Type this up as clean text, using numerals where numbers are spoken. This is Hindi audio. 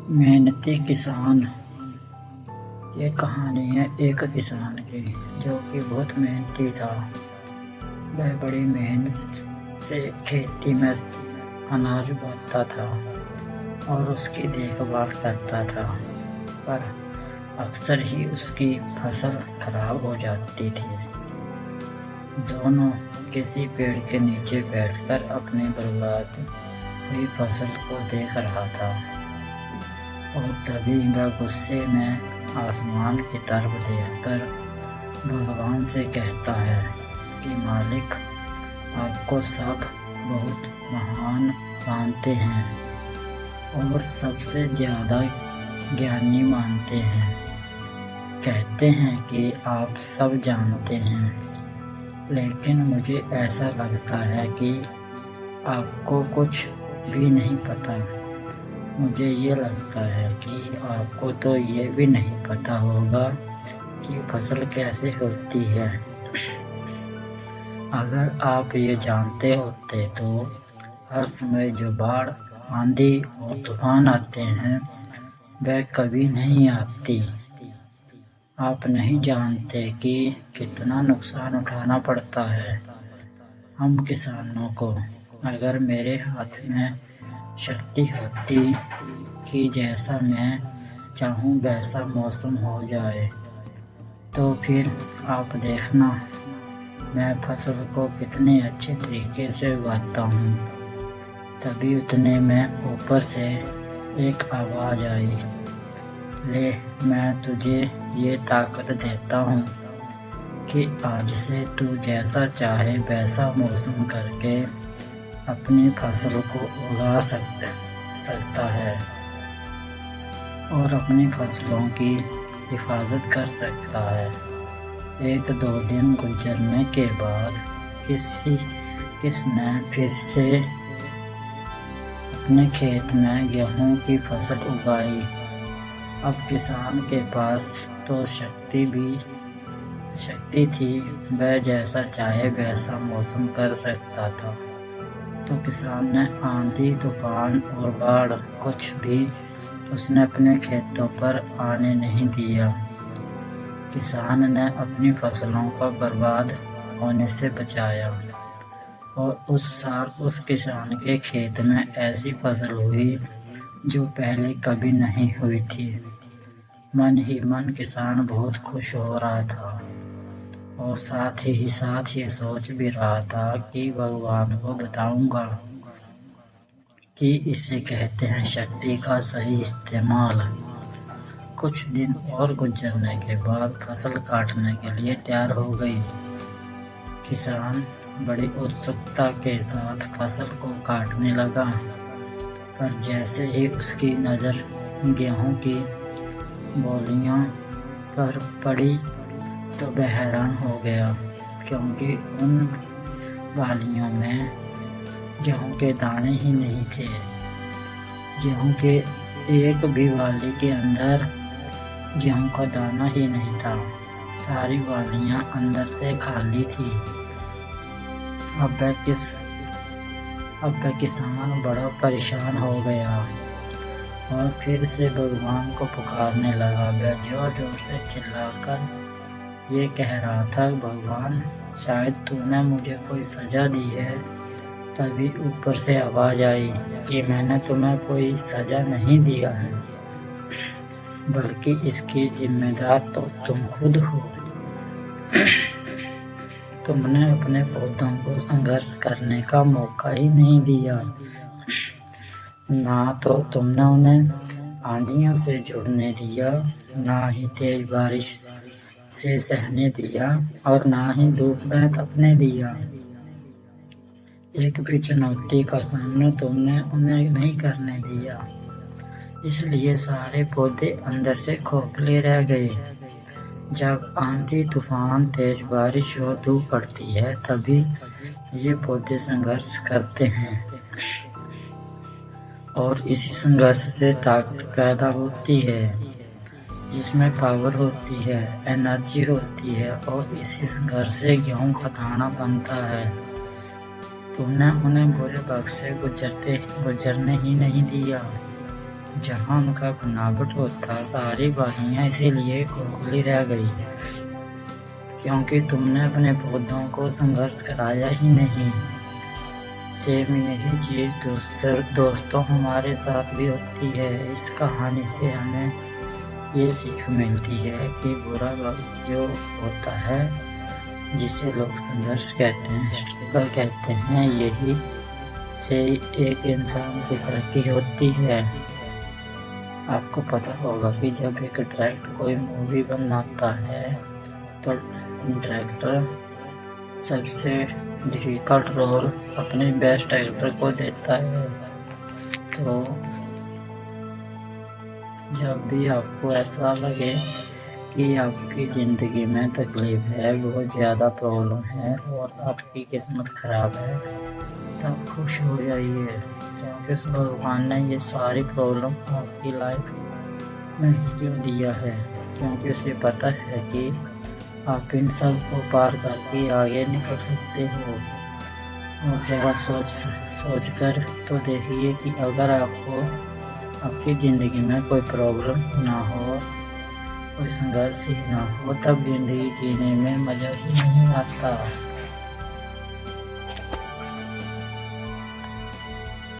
मेहनती किसान। ये कहानी है एक किसान की जो कि बहुत मेहनती था। वह बड़ी मेहनत से खेती में अनाज उगाता था और उसकी देखभाल करता था, पर अक्सर ही उसकी फसल खराब हो जाती थी। दोनों किसी पेड़ के नीचे बैठकर अपनी बर्बाद हुई फसल को देख रहा था और तभी वह गुस्से में आसमान की तरफ देखकर भगवान से कहता है कि मालिक, आपको सब बहुत महान मानते हैं और सबसे ज़्यादा ज्ञानी मानते हैं। कहते हैं कि आप सब जानते हैं, लेकिन मुझे ऐसा लगता है कि आपको कुछ भी नहीं पता। मुझे ये लगता है कि आपको तो ये भी नहीं पता होगा कि फसल कैसे होती है। अगर आप ये जानते होते तो हर समय जो बाढ़, आंधी और तूफान आते हैं वह कभी नहीं आती। आप नहीं जानते कि कितना नुकसान उठाना पड़ता है हम किसानों को। अगर मेरे हाथ में शक्ति होती कि जैसा मैं चाहूँ वैसा मौसम हो जाए, तो फिर आप देखना मैं फसल को कितने अच्छे तरीके से उगाता हूँ। तभी उतने में ऊपर से एक आवाज़ आई, ले, मैं तुझे ये ताकत देता हूँ कि आज से तू जैसा चाहे वैसा मौसम करके अपनी फसल को उगा सकता है और अपनी फसलों की हिफाजत कर सकता है। 1-2 दिन गुजरने के बाद किसने फिर से अपने खेत में गेहूं की फसल उगाई। अब किसान के पास तो शक्ति थी, वह जैसा चाहे वैसा मौसम कर सकता था। तो किसान ने आंधी, तूफान और बाढ़ कुछ भी उसने अपने खेतों पर आने नहीं दिया। किसान ने अपनी फसलों को बर्बाद होने से बचाया और उस साल उस किसान के खेत में ऐसी फसल हुई जो पहले कभी नहीं हुई थी। मन ही मन किसान बहुत खुश हो रहा था और साथ ये सोच भी रहा था कि भगवान को बताऊंगा कि इसे कहते हैं शक्ति का सही इस्तेमाल। कुछ दिन और गुजरने के बाद फसल काटने के लिए तैयार हो गई। किसान बड़ी उत्सुकता के साथ फसल को काटने लगा, पर जैसे ही उसकी नज़र गेहूं की बोलियों पर पड़ी तो वह हैरान हो गया, क्योंकि उन बालियों में गेहूं के दाने ही नहीं थे। गेहूं के एक भी बाली के अंदर गेहूं का दाना ही नहीं था। सारी बालियां अंदर से खाली थी। अब वह किसान बड़ा परेशान हो गया और फिर से भगवान को पुकारने लगा। वह जोर जोर से चिल्लाकर ये कह रहा था, भगवान, शायद तूने मुझे कोई सज़ा दी है। तभी ऊपर से आवाज़ आई कि मैंने तुम्हें कोई सज़ा नहीं दिया है, बल्कि इसकी जिम्मेदार तो तुम खुद हो। तुमने अपने पौधों को संघर्ष करने का मौका ही नहीं दिया। ना तो तुमने उन्हें आंधियों से जुड़ने दिया, ना ही तेज बारिश से सहने दिया और ना ही धूप में तपने दिया। एक भी चुनौती का सामना तुमने उन्हें नहीं करने दिया। इसलिए सारे पौधे अंदर से खोखले रह गए। जब आंधी, तूफान, तेज बारिश और धूप पड़ती है तभी ये पौधे संघर्ष करते हैं और इसी संघर्ष से ताकत पैदा होती है, जिसमें पावर होती है, एनर्जी होती है और इसी संघर्ष से गेहूं का दाना बनता है। तुमने उन्हें बुरे वक्त से गुजरने ही नहीं दिया। जहाँ उनका बनावट होता सारी वादियाँ इसीलिए खोखली रह गई क्योंकि तुमने अपने पौधों को संघर्ष कराया ही नहीं। सेम यही चीज़ दोस्तों हमारे साथ भी होती है। इस कहानी से हमें ये सीख मिलती है कि बुरा वक्त जो होता है, जिसे लोग संघर्ष कहते हैं, स्ट्रगल कहते हैं, यही से एक इंसान की तरक्की होती है। आपको पता होगा कि जब एक डायरेक्टर कोई मूवी बनाता है तो डायरेक्टर सबसे डिफ़िकल्ट रोल अपने बेस्ट एक्टर को देता है। तो जब भी आपको ऐसा लगे कि आपकी ज़िंदगी में तकलीफ़ है, बहुत ज़्यादा प्रॉब्लम है और आपकी किस्मत ख़राब है, तब खुश हो जाइए क्योंकि उस भगवान ने ये सारी प्रॉब्लम आपकी लाइफ में ही क्यों दिया है, क्योंकि उसे पता है कि आप इन सब को पार करके आगे निकल सकते हो। और ज़रा सोच कर तो देखिए कि अगर आपकी ज़िंदगी में कोई प्रॉब्लम ना हो, कोई संघर्ष ही ना हो, तब ज़िंदगी जीने में मज़ा ही नहीं आता।